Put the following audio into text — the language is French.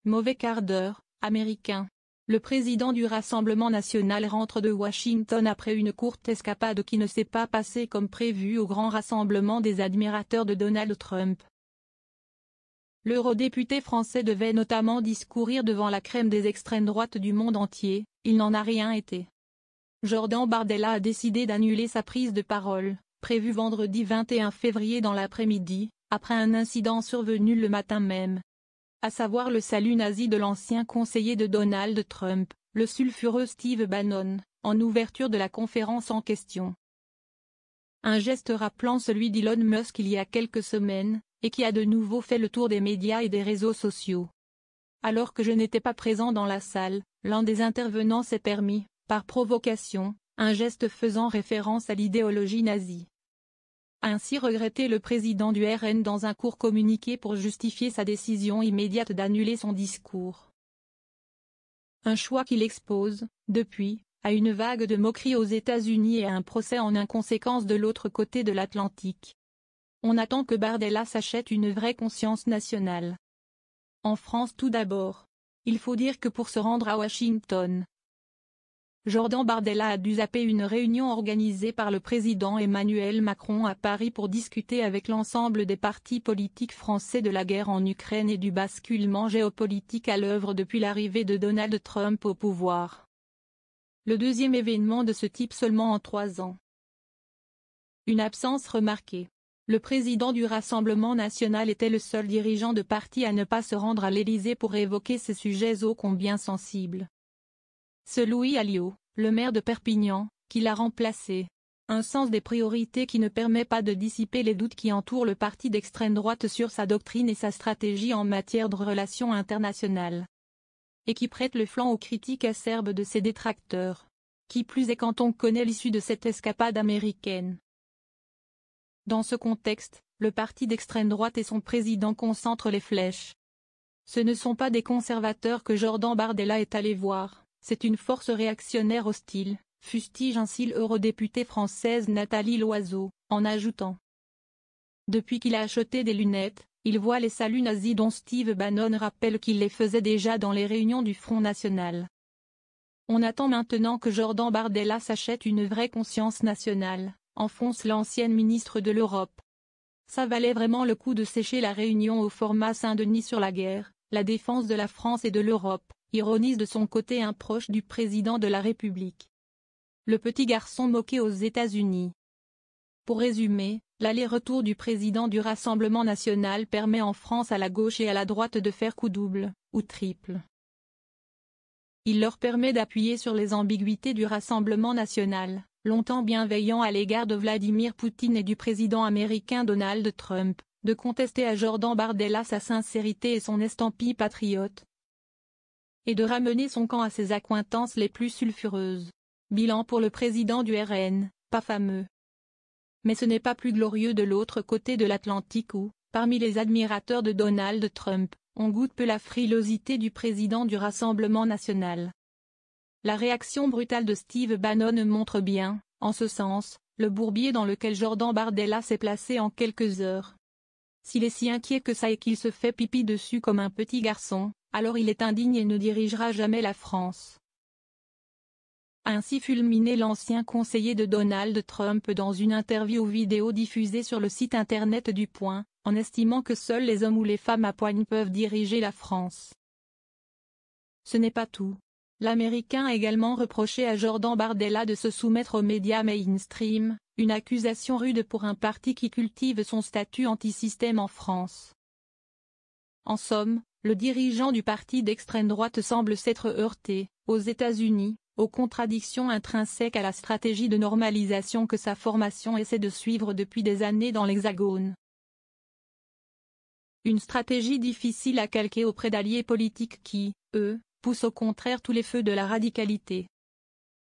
Mauvais quart d'heure, américain. Le président du Rassemblement national rentre de Washington après une courte escapade qui ne s'est pas passée comme prévu au grand rassemblement des admirateurs de Donald Trump. L'eurodéputé français devait notamment discourir devant la crème des extrêmes droites du monde entier, il n'en a rien été. Jordan Bardella a décidé d'annuler sa prise de parole, prévue vendredi 21 février dans l'après-midi, après un incident survenu le matin même. À savoir le salut nazi de l'ancien conseiller de Donald Trump, le sulfureux Steve Bannon, en ouverture de la conférence en question. Un geste rappelant celui d'Elon Musk il y a quelques semaines, et qui a de nouveau fait le tour des médias et des réseaux sociaux. Alors que je n'étais pas présent dans la salle, l'un des intervenants s'est permis, par provocation, un geste faisant référence à l'idéologie nazie. A ainsi regretté le président du RN dans un court communiqué pour justifier sa décision immédiate d'annuler son discours. Un choix qu'il expose, depuis, à une vague de moqueries aux États-Unis et à un procès en inconséquence de l'autre côté de l'Atlantique. On attend que Bardella s'achète une vraie conscience nationale. En France tout d'abord. Il faut dire que pour se rendre à Washington, Jordan Bardella a dû zapper une réunion organisée par le président Emmanuel Macron à Paris pour discuter avec l'ensemble des partis politiques français de la guerre en Ukraine et du basculement géopolitique à l'œuvre depuis l'arrivée de Donald Trump au pouvoir. Le deuxième événement de ce type seulement en 3 ans. Une absence remarquée. Le président du Rassemblement national était le seul dirigeant de parti à ne pas se rendre à l'Élysée pour évoquer ces sujets ô combien sensibles. C'est Louis Alliot, le maire de Perpignan, qui l'a remplacé. Un sens des priorités qui ne permet pas de dissiper les doutes qui entourent le parti d'extrême droite sur sa doctrine et sa stratégie en matière de relations internationales. Et qui prête le flanc aux critiques acerbes de ses détracteurs. Qui plus est quand on connaît l'issue de cette escapade américaine. Dans ce contexte, le parti d'extrême droite et son président concentrent les flèches. Ce ne sont pas des conservateurs que Jordan Bardella est allé voir. C'est une force réactionnaire hostile, fustige ainsi l'eurodéputée française Nathalie Loiseau, en ajoutant. Depuis qu'il a acheté des lunettes, il voit les saluts nazis dont Steve Bannon rappelle qu'il les faisait déjà dans les réunions du Front National. On attend maintenant que Jordan Bardella s'achète une vraie conscience nationale, enfonce l'ancienne ministre de l'Europe. Ça valait vraiment le coup de sécher la réunion au format Saint-Denis sur la guerre, la défense de la France et de l'Europe. Ironise de son côté un proche du président de la République. Le petit garçon moqué aux États-Unis. Pour résumer, l'aller-retour du président du Rassemblement national permet en France à la gauche et à la droite de faire coup double, ou triple. Il leur permet d'appuyer sur les ambiguïtés du Rassemblement national, longtemps bienveillant à l'égard de Vladimir Poutine et du président américain Donald Trump, de contester à Jordan Bardella sa sincérité et son estampille patriote, et de ramener son camp à ses accointances les plus sulfureuses. Bilan pour le président du RN, pas fameux. Mais ce n'est pas plus glorieux de l'autre côté de l'Atlantique où, parmi les admirateurs de Donald Trump, on goûte peu la frilosité du président du Rassemblement national. La réaction brutale de Steve Bannon montre bien, en ce sens, le bourbier dans lequel Jordan Bardella s'est placé en quelques heures. S'il est si inquiet que ça et qu'il se fait pipi dessus comme un petit garçon, alors il est indigne et ne dirigera jamais la France. A ainsi fulminé l'ancien conseiller de Donald Trump dans une interview vidéo diffusée sur le site internet du Point, en estimant que seuls les hommes ou les femmes à poigne peuvent diriger la France. Ce n'est pas tout. L'Américain a également reproché à Jordan Bardella de se soumettre aux médias mainstream, une accusation rude pour un parti qui cultive son statut anti-système en France. En somme, le dirigeant du parti d'extrême droite semble s'être heurté, aux États-Unis, aux contradictions intrinsèques à la stratégie de normalisation que sa formation essaie de suivre depuis des années dans l'Hexagone. Une stratégie difficile à calquer auprès d'alliés politiques qui, eux, poussent au contraire tous les feux de la radicalité.